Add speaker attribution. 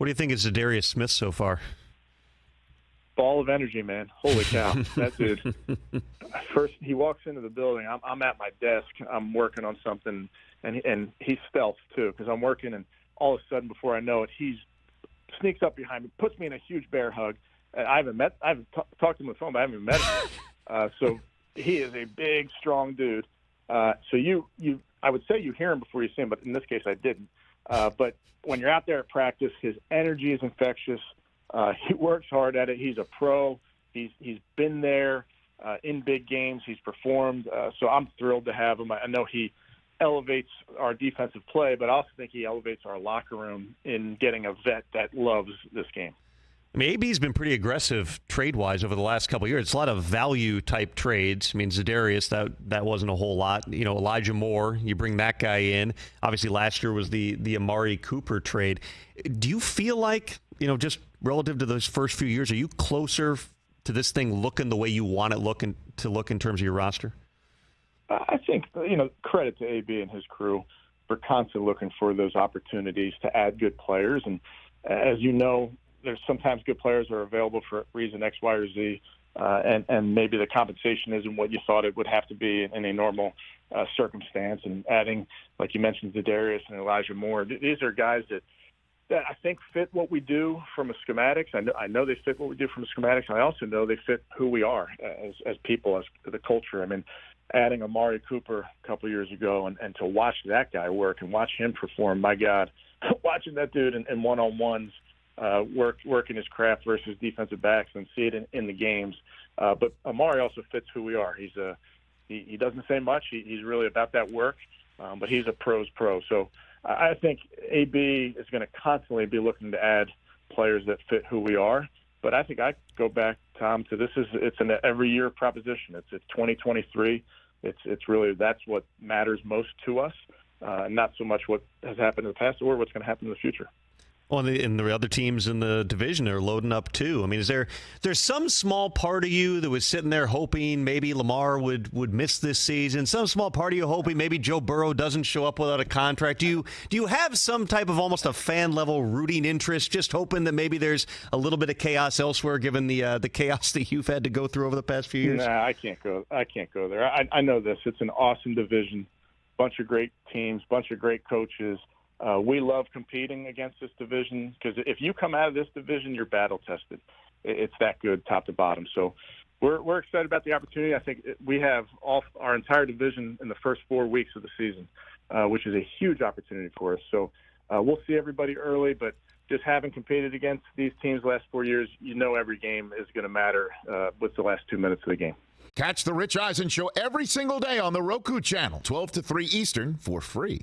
Speaker 1: What do you think of Za'Darius Smith so far?
Speaker 2: Ball of energy, man. Holy cow. That dude. First, he walks into the building. I'm at my desk. I'm working on something, and he stealths, too, because I'm working, and all of a sudden, before I know it, he sneaks up behind me, puts me in a huge bear hug. I haven't talked to him on the phone, but I haven't even met him yet. So he is a big, strong dude. So I would say you hear him before you see him, but in this case, I didn't. But when you're out there at practice, his energy is infectious. He works hard at it. He's a pro. He's been there in big games. He's performed. So I'm thrilled to have him. I know he elevates our defensive play, but I also think he elevates our locker room in getting a vet that loves this game.
Speaker 1: I mean, AB's been pretty aggressive trade-wise over the last couple of years. It's a lot of value-type trades. I mean, Za'Darius, that wasn't a whole lot. You know, Elijah Moore, you bring that guy in. Obviously, last year was the Amari Cooper trade. Do you feel like, you know, just relative to those first few years, are you closer to this thing looking the way you want it to look in terms of your roster?
Speaker 2: I think, you know, credit to AB and his crew for constantly looking for those opportunities to add good players. And as you know, there's sometimes good players are available for reason X, Y, or Z, and maybe the compensation isn't what you thought it would have to be in a normal circumstance. And adding, like you mentioned, Za'Darius and Elijah Moore, these are guys that I think fit what we do from a schematics. I know they fit what we do from a schematics. I also know they fit who we are as people, as the culture. I mean, adding Amari Cooper a couple of years ago and to watch that guy work and watch him perform, my God, watching that dude in one-on-ones, working his craft versus defensive backs and see it in the games. But Amari also fits who we are. He doesn't say much. He's really about that work, but he's a pro's pro. So I think AB is going to constantly be looking to add players that fit who we are. But I think I go back, Tom, to it's an every year proposition. It's 2023. It's really, that's what matters most to us, not so much what has happened in the past or what's going to happen in the future.
Speaker 1: Well, and the other teams in the division are loading up too. I mean, there's some small part of you that was sitting there hoping maybe Lamar would miss this season? Some small part of you hoping maybe Joe Burrow doesn't show up without a contract? Do you have some type of almost a fan level rooting interest, just hoping that maybe there's a little bit of chaos elsewhere, given the chaos that you've had to go through over the past few years?
Speaker 2: Nah, I can't go there. I know this. It's an awesome division, bunch of great teams, bunch of great coaches. We love competing against this division because if you come out of this division, you're battle tested. It's that good, top to bottom. So we're excited about the opportunity. I think we have our entire division in the first 4 weeks of the season, which is a huge opportunity for us. So we'll see everybody early, but just having competed against these teams the last 4 years, you know every game is going to matter with the last 2 minutes of the game.
Speaker 3: Catch the Rich Eisen Show every single day on the Roku channel, 12 to 3 Eastern, for free.